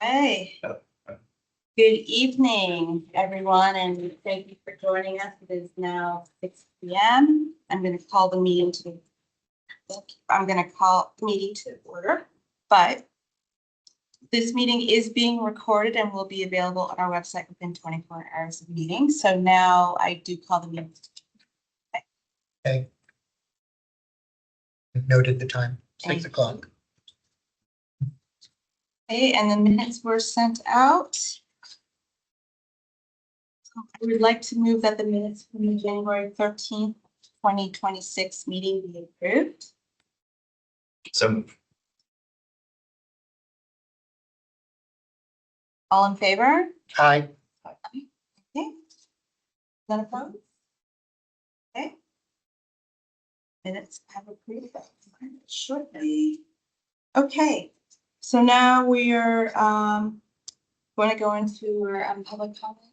Hey, good evening, everyone, and thank you for joining us. It is now 6 p.m. I'm going to call the meeting to order, but this meeting is being recorded and will be available on our website within 24 hours of meeting. So now I do call the meeting. Okay. Noted the time, 6 o'clock. Okay, and the minutes were sent out. We would like to move that the minutes from the January 13th, 2026 meeting be approved. So All in favor? Aye. Okay. None opposed? Okay. Minutes have approved that shortly. Okay, so now we are going to go into our public comment.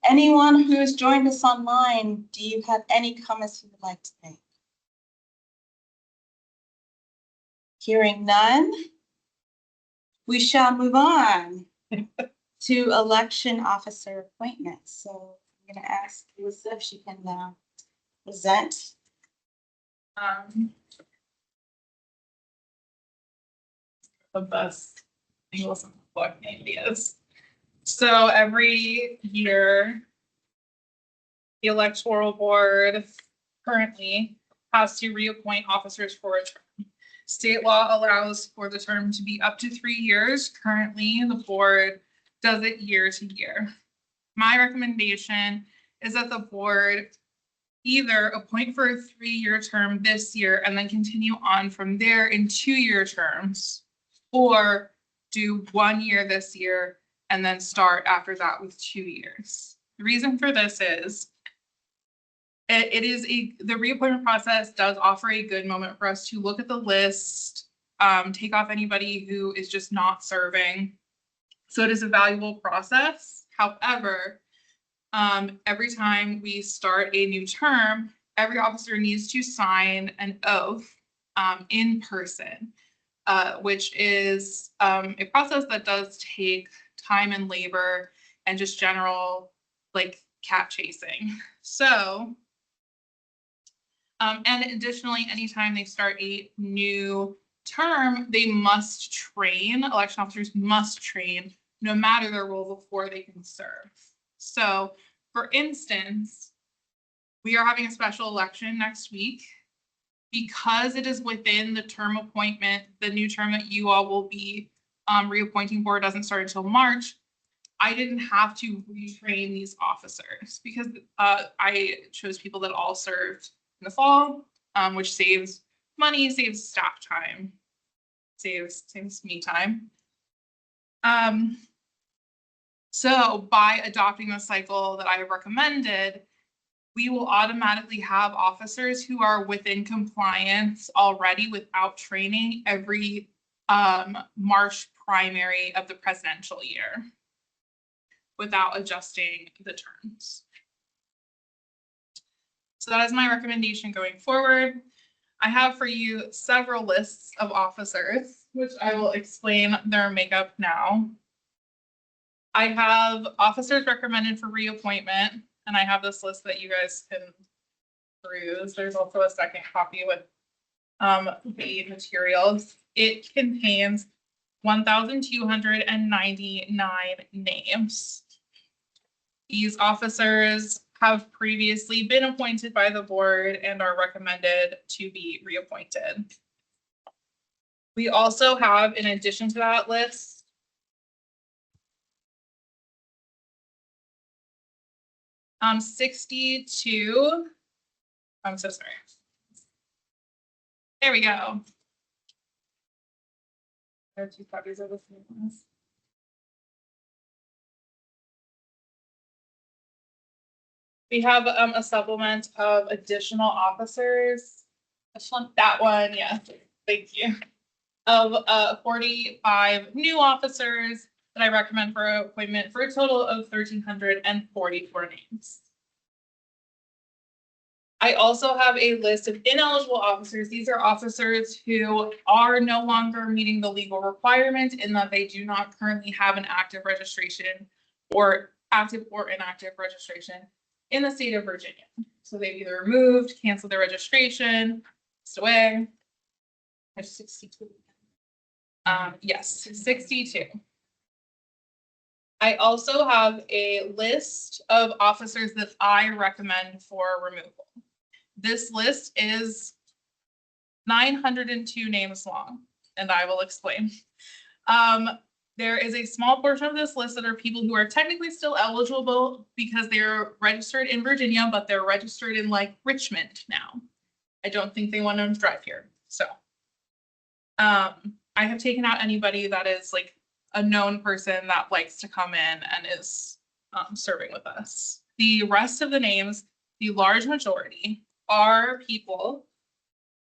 Anyone who has joined us online, do you have any comments you would like to make? Hearing none, we shall move on to election officer appointments. So I'm going to ask Lisa if she can now present. The best English and book ideas. So every year, the electoral board currently has to reappoint officers for a term. State law allows for the term to be up to 3 years. Currently, the board does it year to year. My recommendation is that the board either appoint for a 3-year term this year and then continue on from there in 2-year terms, or do 1 year this year and then start after that with 2 years. The reason for this is the reappointment process does offer a good moment for us to look at the list, take off anybody who is just not serving. So it is a valuable process. However, every time we start a new term, every officer needs to sign an oath in person, which is a process that does take time and labor and just general like cat chasing. So, and additionally, anytime they start a new term, they must train, election officers must train no matter their role before they can serve. So, for instance, we are having a special election next week. Because it is within the term appointment, the new term that you all will be reappointing for doesn't start until March. I didn't have to retrain these officers because I chose people that all served in the fall, which saves money, saves staff time, saves me time. So by adopting the cycle that I have recommended, we will automatically have officers who are within compliance already without training every March primary of the presidential year without adjusting the terms. So that is my recommendation going forward. I have for you several lists of officers, which I will explain their makeup now. I have officers recommended for reappointment, and I have this list that you guys can peruse. There's also a second copy with the materials. It contains 1,299 names. These officers have previously been appointed by the board and are recommended to be reappointed. We also have, in addition to that list, 62. I'm so sorry. There we go. There are 2 copies of the same list. We have a supplement of additional officers. That one, yeah, thank you. Of 45 new officers that I recommend for appointment for a total of 1,344 names. I also have a list of ineligible officers. These are officers who are no longer meeting the legal requirement in that they do not currently have an active registration or active or inactive registration in the state of Virginia. So they've either removed, canceled their registration, passed away. There's 62. Yes, 62. I also have a list of officers that I recommend for removal. This list is 902 names long, and I will explain. There is a small portion of this list that are people who are technically still eligible because they're registered in Virginia, but they're registered in like Richmond now. I don't think they want to drive here. So I have taken out anybody that is like a known person that likes to come in and is serving with us. The rest of the names, the large majority, are people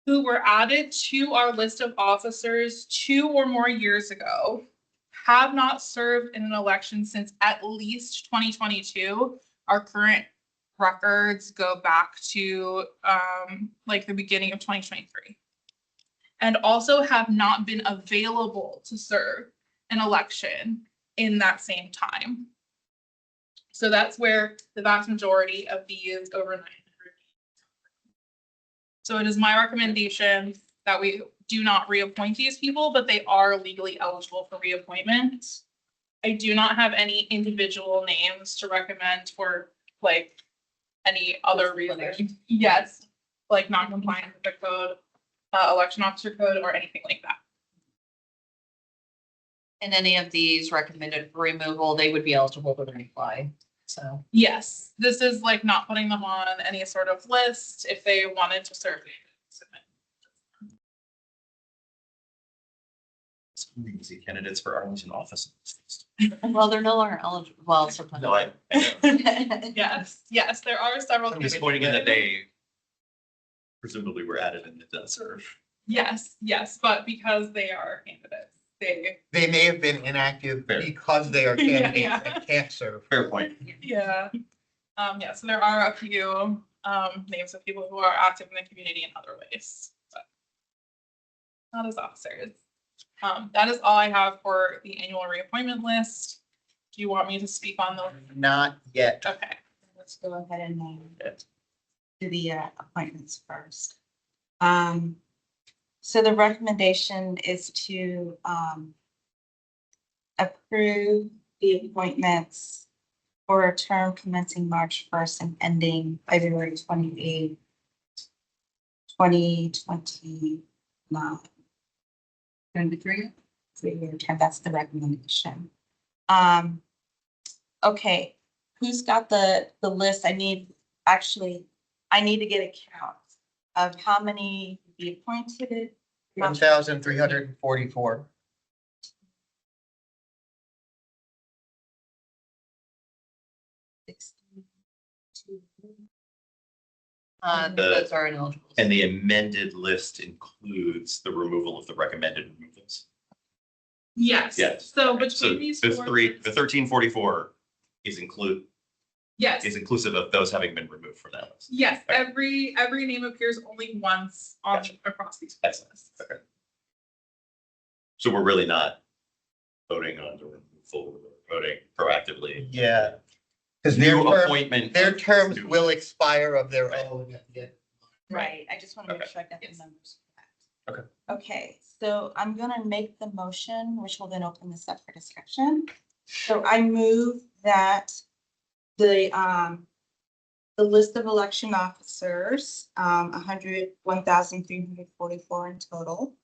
who were added to our list of officers 2 or more years ago, have not served in an election since at least 2022. Our current records go back to like the beginning of 2023. And also have not been available to serve an election in that same time. So that's where the vast majority of these over 900. So it is my recommendation that we do not reappoint these people, but they are legally eligible for reappointment. I do not have any individual names to recommend for like any other reason. Yes, like non-compliant with the code, election officer code, or anything like that. And any of these recommended for removal, they would be eligible to reapply. So Yes, this is like not putting them on any sort of list. If they wanted to serve, they could submit. Some easy candidates for Arlington office. well, they're no longer eligible. Well, sometimes. No, I know. Yes, there are several. I'm just pointing out that they presumably were added and did not serve. Yes, but because they are candidates, They may have been inactive Fair. because they are Yeah, candidates yeah. and can't serve. Fair point. yeah. So there are a few names of people who are active in the community in other ways, but not as officers. That is all I have for the annual reappointment list. Do you want me to speak on those? Not yet. Okay. Let's go ahead and do the appointments first. So the recommendation is to approve the appointments for a term commencing March 1st and ending February 28th, 2029. 23? 3-year term, that's the recommendation. Okay, who's got the list? I need to get a count of how many be appointed. 1,344. Those are ineligible. And the amended list includes the removal of the recommended removals. Yes. Yes. So So between these the four. the 1344 is Yes. inclusive of those having been removed from that list. Yes, Okay. every name appears only once on Gotcha. across these Excellent. lists. Okay. So we're really not voting on the removal, we're voting proactively. Yeah. Because New appointment. their of terms new- will expire of their Right. own at the end. Right, I just want to make Okay. sure I got the Yes. numbers correct. Okay. Okay, so I'm gonna make the motion, which will then open this up for discussion. So I move that the list of election officers, 1,344 in total,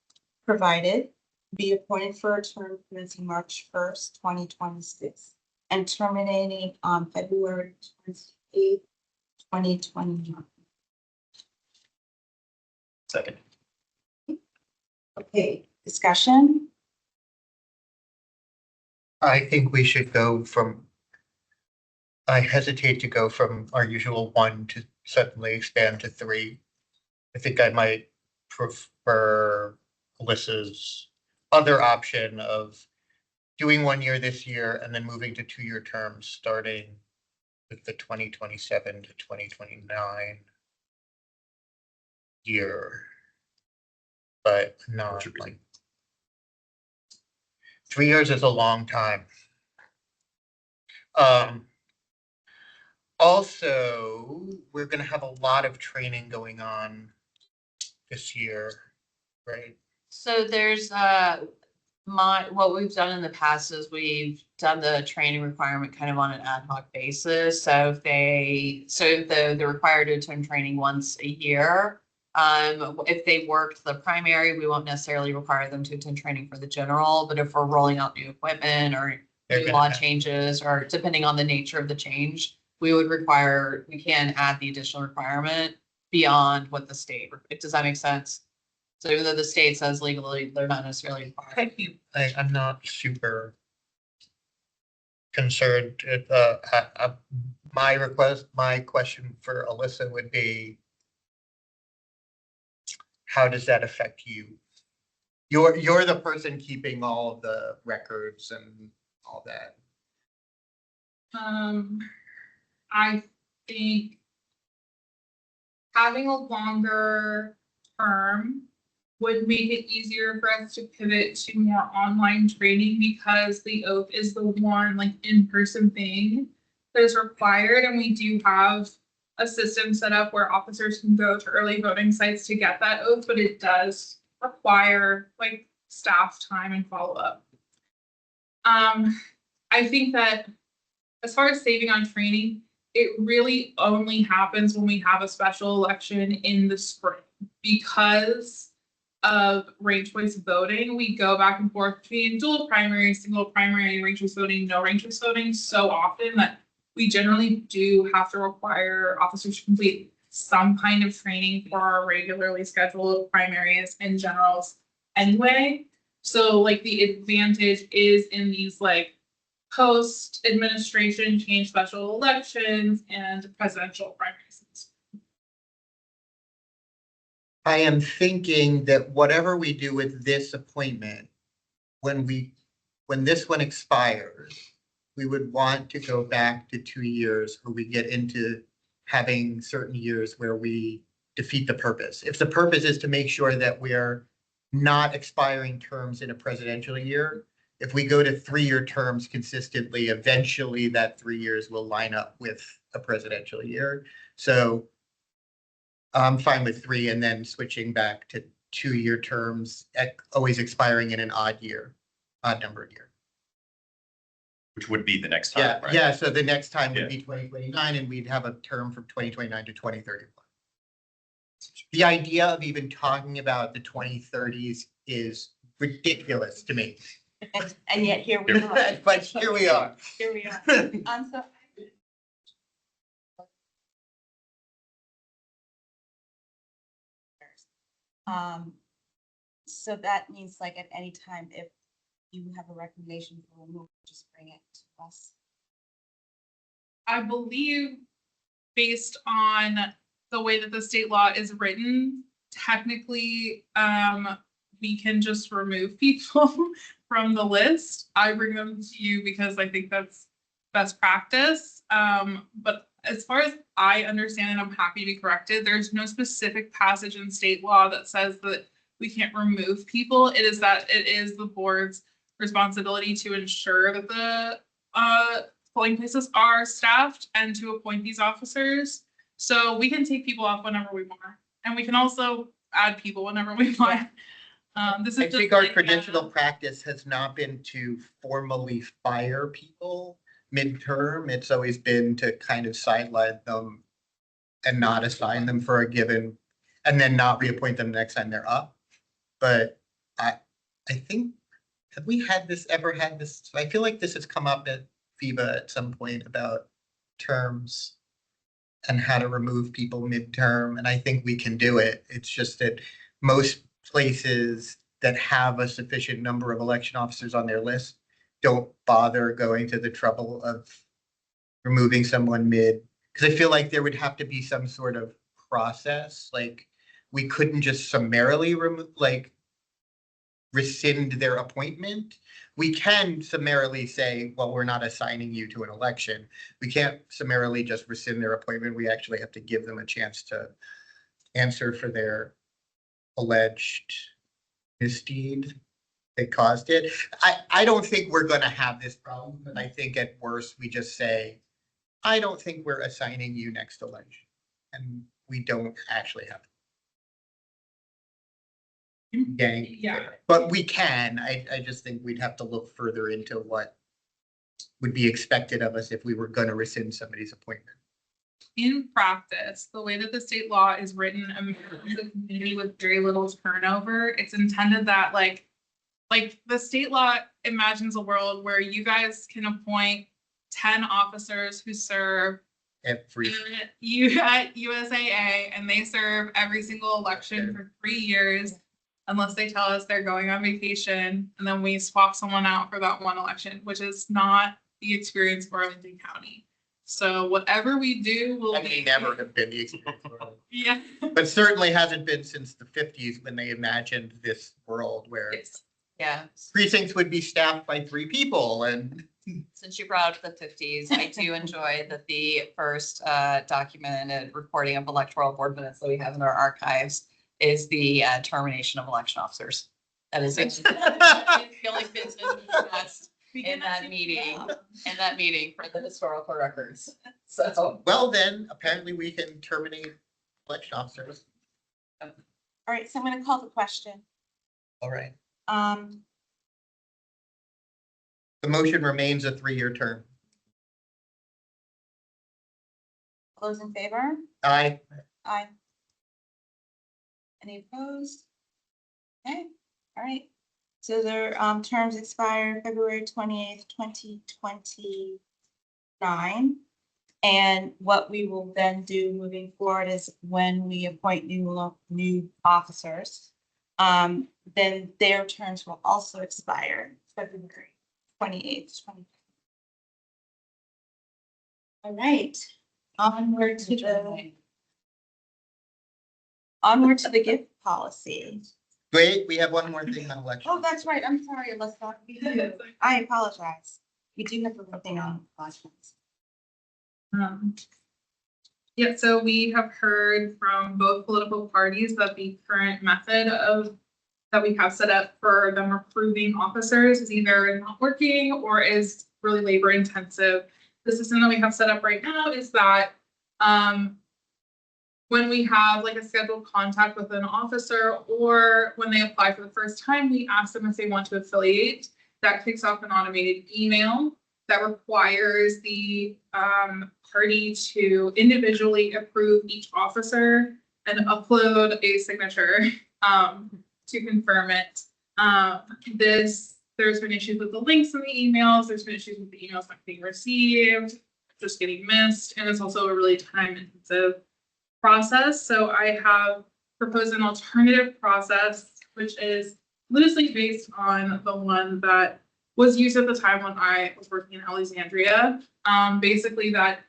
provided, be appointed for a term commencing March 1st, 2026, and terminating on February 28th, 2029. Second. Okay, discussion? I think we should go from, I hesitate to go from our usual 1 to suddenly expand to 3. I think I might prefer Alyssa's other option of doing 1 year this year and then moving to 2-year terms, starting with the 2027 to 2029. year. But not Should be. like. 3 years is a long time. Also, we're gonna have a lot of training going on this year, right? So there's, what we've done in the past is we've done the training requirement kind of on an ad hoc basis. So if they're required to attend training once a year. If they worked the primary, we won't necessarily require them to attend training for the general, but if we're rolling out new equipment or They're new gonna law have- changes, or depending on the nature of the change, we can add the additional requirement beyond what the state, does that make sense? So even though the state says legally, they're not necessarily required. I'm not super concerned. My question for Alyssa would be, how does that affect you? You're the person keeping all of the records and all that. I think having a longer term would make it easier for us to pivot to more online training, because the oath is the one like in-person thing that is required. And we do have a system set up where officers can go to early voting sites to get that oath, but it does require like staff time and follow-up. I think that as far as saving on training, it really only happens when we have a special election in the spring. Because of ranked choice voting, we go back and forth between dual primary, single primary, ranked choice voting, no ranked choice voting so often that we generally do have to require officers to complete some kind of training for our regularly scheduled primaries and generals anyway. So like the advantage is in these like post administration change special elections and presidential primaries. I am thinking that whatever we do with this appointment, when this one expires, we would want to go back to 2 years where we get into having certain years where we defeat the purpose. If the purpose is to make sure that we're not expiring terms in a presidential year, if we go to 3-year terms consistently, eventually that 3 years will line up with a presidential year. So I'm fine with 3 and then switching back to 2-year terms, always expiring in an odd numbered year. Which would be the next Yeah, time, right? yeah, so the next time would Yeah. be 2029 and we'd have a term from 2029 to 2031. The idea of even talking about the 2030s is ridiculous to me. And yet here we are. But here we are. Here we are. So so that means like at any time, if you have a recommendation for removal, just bring it to us. I believe based on the way that the state law is written, technically, we can just remove people from the list. I bring them to you because I think that's best practice. But as far as I understand, and I'm happy to be corrected, there's no specific passage in state law that says that we can't remove people. It is that it is the board's responsibility to ensure that the polling places are staffed and to appoint these officers. So we can take people off whenever we want, and we can also add people whenever we want. This is I just think our like, traditional practice has not been to formally fire people midterm. It's always been to kind of sideline them and not assign them for a given, and then not reappoint them the next time they're up. But I think, have we ever had this? I feel like this has come up at FIBA at some point about terms and how to remove people midterm, and I think we can do it. It's just that most places that have a sufficient number of election officers on their list don't bother going to the trouble of removing someone mid, because I feel like there would have to be some sort of process, like we couldn't just summarily rescind their appointment. We can summarily say, well, we're not assigning you to an election. We can't summarily just rescind their appointment. We actually have to give them a chance to answer for their alleged misdeed that caused it. I don't think we're gonna have this problem, but I think at worst, we just say, I don't think we're assigning you next election. And we don't actually have. Gang. Yeah. But we can, I just think we'd have to look further into what would be expected of us if we were gonna rescind somebody's appointment. In practice, the way that the state law is written, a community with very little turnover, it's intended that like the state law imagines a world where you guys can appoint 10 officers who serve Every, at USAA, and they serve every single election for 3 years, unless they tell us they're going on vacation, and then we swap someone out for that one election, which is not the experience for Arlington County. So whatever we do will I mean, be. never have been the experience. Yeah. But certainly hasn't been since the 50s when they imagined this world where Yeah, precincts would be staffed by 3 people and. since you brought up the 50s, I do enjoy that the first documented recording of electoral board minutes that we have in our archives is the termination of election officers. That is the only business discussed in that meeting for the historical records. So, Well, then apparently we can terminate election officers. All right, so I'm gonna call the question. All right. The The motion remains a 3-year term. those in favor? Aye. Aye. Any opposed? Okay, all right. So their terms expire February 28th, 2029. And what we will then do moving forward is when we appoint new officers, then their terms will also expire February 28th, 20. All right, onward to the gift policy. Wait, we have one more thing on election. Oh, that's right. I'm sorry. Let's not. I apologize. We do have one thing on elections. Yeah, so we have heard from both political parties that the current method that we have set up for them approving officers is either not working or is really labor intensive. The system that we have set up right now is that when we have like a scheduled contact with an officer or when they apply for the first time, we ask them if they want to affiliate. That kicks off an automated email that requires the party to individually approve each officer and upload a signature to confirm it. There's been issues with the links in the emails. There's been issues with the emails not being received, just getting missed, and it's also a really time-intensive process. So I have proposed an alternative process, which is loosely based on the one that was used at the time when I was working in Alexandria. Basically that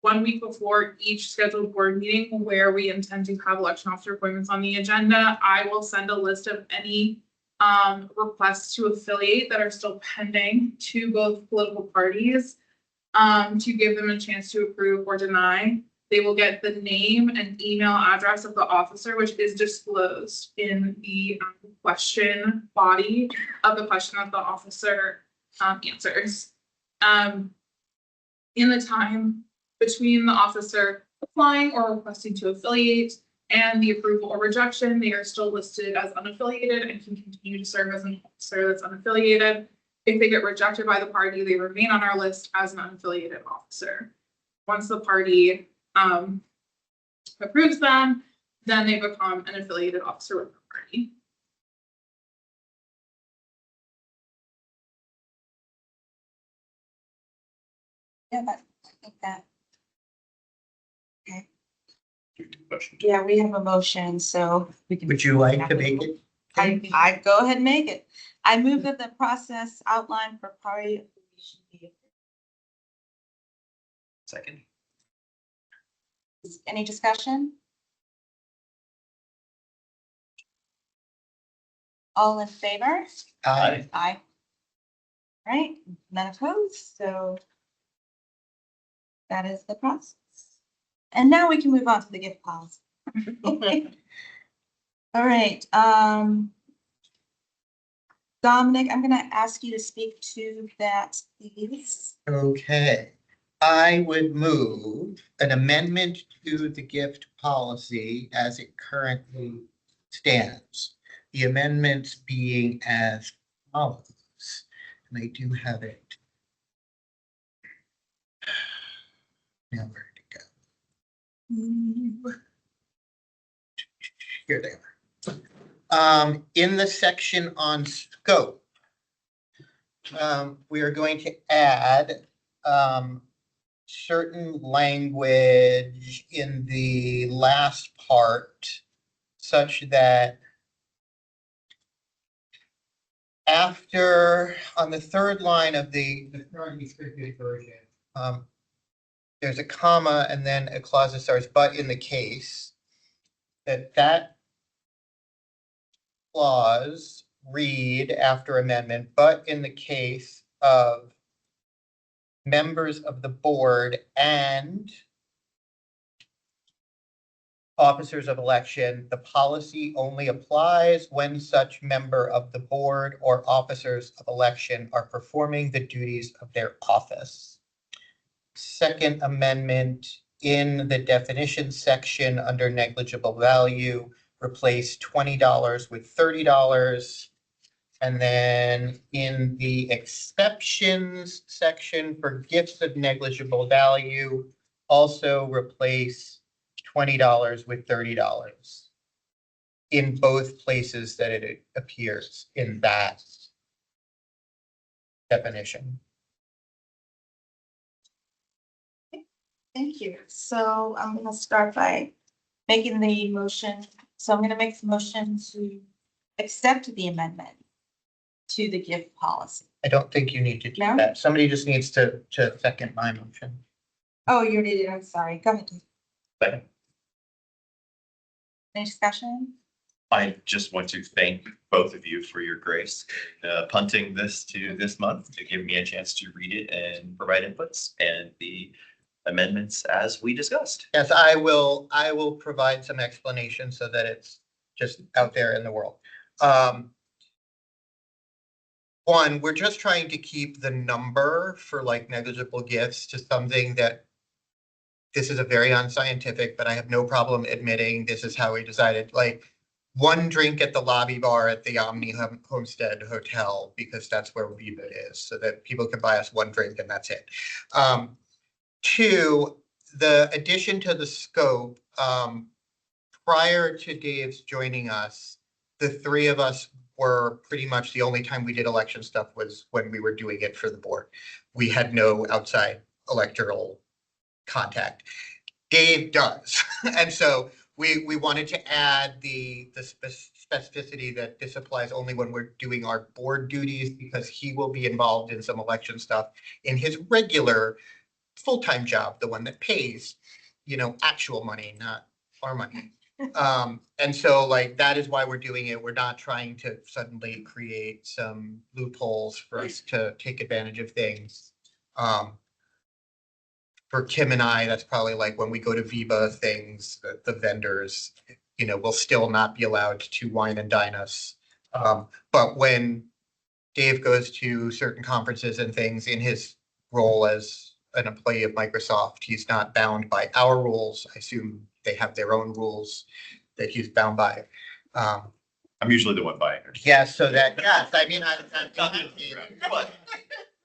1 week before each scheduled board meeting where we intend to have election officer appointments on the agenda, I will send a list of any requests to affiliate that are still pending to both political parties to give them a chance to approve or deny. They will get the name and email address of the officer, which is disclosed in the question body of the question that the officer answers. In the time between the officer applying or requesting to affiliate and the approval or rejection, they are still listed as unaffiliated and can continue to serve as an officer that's unaffiliated. If they get rejected by the party, they remain on our list as an unaffiliated officer. Once the party approves them, then they become an affiliated officer with the party. Yeah, I think that. Okay. Question. Yeah, we have a motion, so we can. Would you like to make it? I go ahead and make it. I move that the process outlined for party affiliation be. Second. Any discussion? All in favor? Aye. Aye. Right, none opposed, so that is the process. And now we can move on to the gift policy. All right, Dominic, I'm gonna ask you to speak to that, please. Okay, I would move an amendment to the gift policy as it currently stands. The amendments being as follows, and I do have it. Now where did it go? Here they are. In the section on scope, we are going to add certain language in the last part such that after, on the third line of the current distributed version, there's a comma and then a clause that starts, but in the case, that clause read after amendment, but in the case of members of the board and officers of election, the policy only applies when such member of the board or officers of election are performing the duties of their office. Second amendment, in the definition section under negligible value, replace $20 with $30. And then in the exceptions section for gifts of negligible value, also replace $20 with $30 in both places that it appears in that definition. Thank you. So I'm gonna start by making the motion. So I'm gonna make the motion to accept the amendment to the gift policy. I don't think you need to do No? that. Somebody just needs to second my motion. Oh, you already did. I'm sorry. Go ahead. Second. Any discussion? I just want to thank both of you for your grace in punting this to this month to give me a chance to read it and provide inputs and the amendments as we discussed. Yes, I will provide some explanation so that it's just out there in the world. One, we're just trying to keep the number for like negligible gifts to something that this is a very unscientific, but I have no problem admitting this is how we decided, like one drink at the lobby bar at the Omni Homestead Hotel, because that's where Viva is, so that people can buy us one drink and that's it. Two, the addition to the scope, prior to Dave's joining us, the three of us were pretty much the only time we did election stuff was when we were doing it for the board. We had no outside electoral contact. Dave does. And so we wanted to add the specificity that this applies only when we're doing our board duties, because he will be involved in some election stuff in his regular full-time job, the one that pays, actual money, not our money. And so like, that is why we're doing it. We're not trying to suddenly create some loopholes for us to take advantage of things. For Kim and I, that's probably like when we go to Viva things, the vendors, will still not be allowed to wine and dine us. But when Dave goes to certain conferences and things in his role as an employee of Microsoft, he's not bound by our rules. I assume they have their own rules that he's bound by. I'm usually the one buying it. Yeah, so that, yes, I mean, But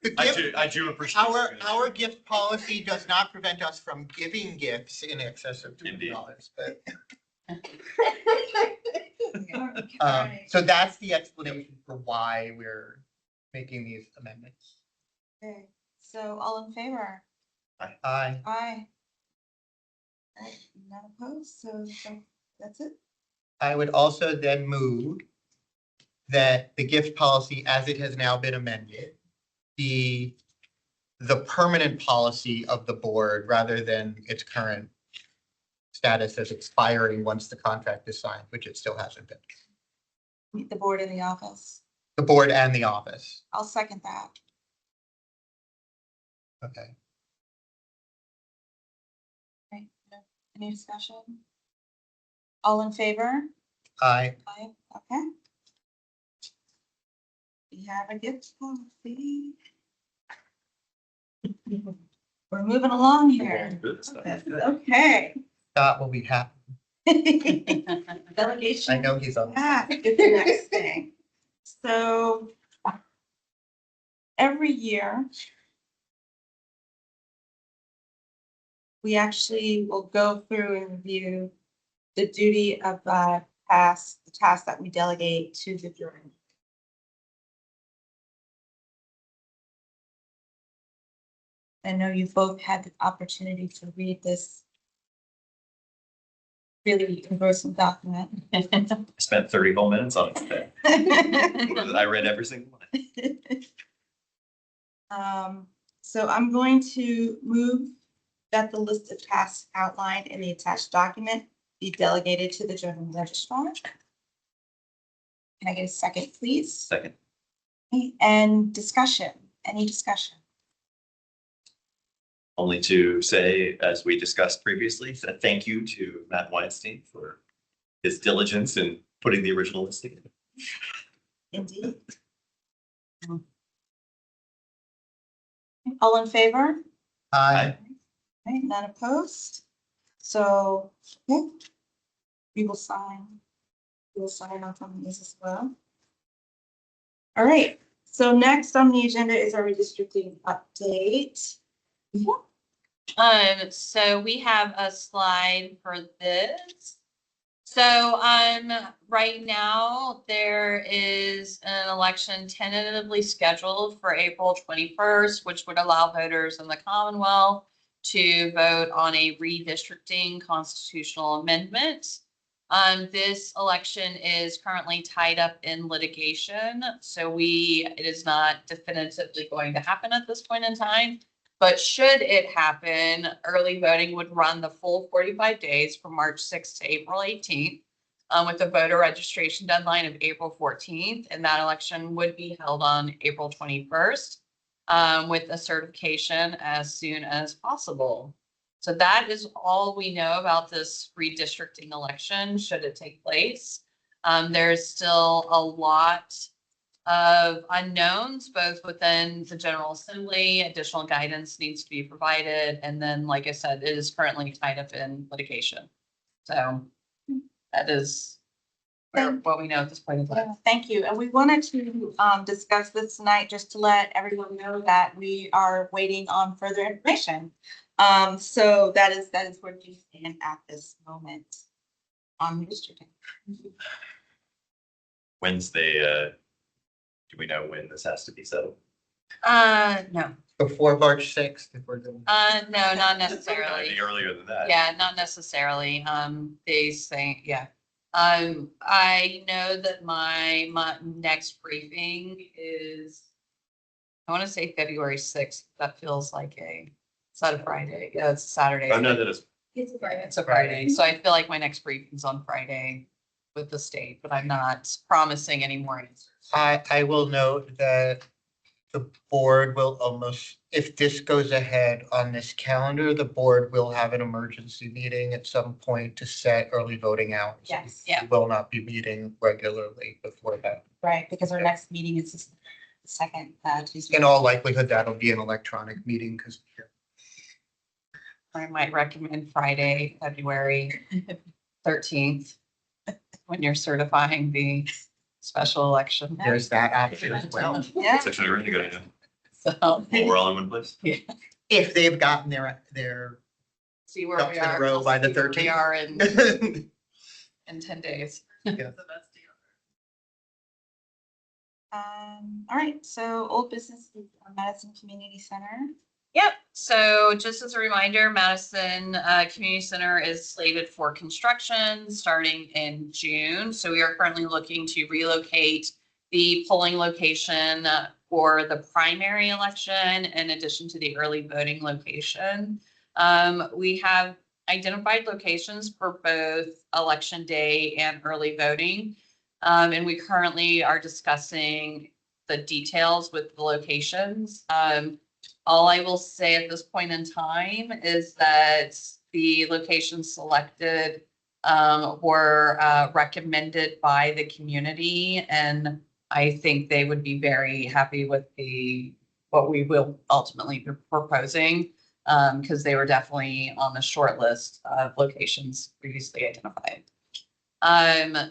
the I gift, do appreciate. our gift policy does not prevent us from giving gifts in excess of $200, but. So that's the explanation for why we're making these amendments. Okay, so all in favor? Aye. Aye. Alright, none opposed, so that's it. I would also then move that the gift policy, as it has now been amended, be the permanent policy of the board rather than its current status as expiring once the contract is signed, which it still hasn't been. Meet the board in the office. The board and the office. I'll second that. Okay. Right, no, any discussion? All in favor? Aye. Aye. Okay. We have a gift policy. We're moving along here. Good stuff. Okay. Scott will be happy. Delegation. I know he's on. Ah, is the next thing. So every year, we actually will go through and review the duty of the task that we delegate to the jury. I know you both had the opportunity to read this really engrossing document. I spent 30 whole minutes on it today. I read every single one. So I'm going to move that the list of tasks outlined in the attached document be delegated to the general registrar. Can I get a second, please? Second. And discussion, any discussion? Only to say, as we discussed previously, a thank you to Matt Weinstein for his diligence in putting the original list together. Indeed. All in favor? Aye. Okay, none opposed. So, okay. We will sign off on these as well. All right, so next on the agenda is our redistricting update. So we have a slide for this. So, right now, there is an election tentatively scheduled for April 21st, which would allow voters in the Commonwealth to vote on a redistricting constitutional amendment. This election is currently tied up in litigation, so it is not definitively going to happen at this point in time. But should it happen, early voting would run the full 45 days from March 6th to April 18th, with a voter registration deadline of April 14th, and that election would be held on April 21st, with a certification as soon as possible. So that is all we know about this redistricting election, should it take place. There's still a lot of unknowns, both within the General Assembly. Additional guidance needs to be provided. And then, like I said, it is currently tied up in litigation. So that is what we know at this point in time. Thank you. And we wanted to discuss this tonight just to let everyone know that we are waiting on further information. So that is where we stand at this moment on redistricting. Wednesday, do we know when this has to be settled? No, Before March 6th, if we're doing. no, not I necessarily. think earlier than that. Yeah, not necessarily. They say, yeah. I know that my next briefing is, I want to say February 6th. That feels like is that a Friday? Yeah, it's a Saturday. Oh, no, that is. It's a Friday. It's a Friday. So I feel like my next briefing's on Friday with the state, but I'm not promising any more answers. I will note that the board will almost, if this goes ahead on this calendar, the board will have an emergency meeting at some point to set early voting hours. Yes. Yeah. We will not be meeting regularly before that. Right, because our next meeting is the second Tuesday. In all likelihood, that'll be an electronic meeting because I might recommend Friday, February 13th, when you're certifying the special election. there's that option as well. Yeah. It's actually really good idea. So Well, we're all in one place. If they've gotten their see where ducks we in a are. row by the See where we 13th. are in 10 days. All right, so old business is Madison Community Center. Yep. So just as a reminder, Madison Community Center is slated for construction starting in June. So we are currently looking to relocate the polling location for the primary election in addition to the early voting location. We have identified locations for both election day and early voting. And we currently are discussing the details with the locations. All I will say at this point in time is that the locations selected were recommended by the community, and I think they would be very happy with what we will ultimately be proposing, because they were definitely on the short list of locations previously identified.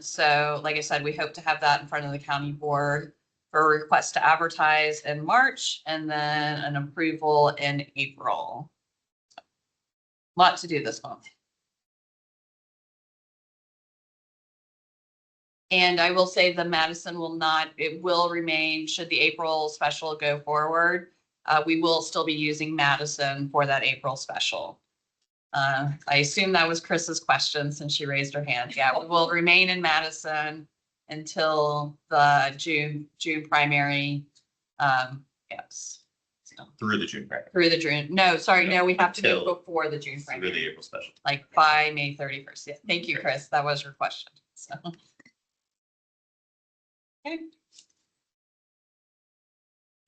So like I said, we hope to have that in front of the county board for a request to advertise in March and then an approval in April. Lot to do this month. And I will say the Madison will not, it will remain, should the April special go forward, we will still be using Madison for that April special. I assume that was Chris's question since she raised her hand. Yeah, we will remain in Madison until the June primary. Yes. So, Through the June primary, through the June, no, sorry, no, we have to do it Until- before the June through the primary, April special. like by May 31st. Yeah, thank you, Chris. That was your question. So. Okay.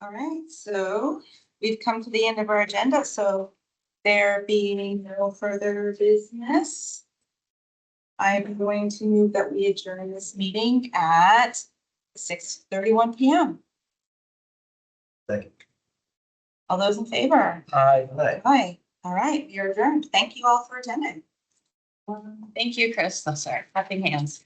All right, so we've come to the end of our agenda, so there being no further business, I'm going to move that we adjourn this meeting at 6:31 PM. Second. All those in favor? Aye. Aye. All right, you're adjourned. Thank you all for attending. Thank you, Chris. Oh, sorry, clapping hands.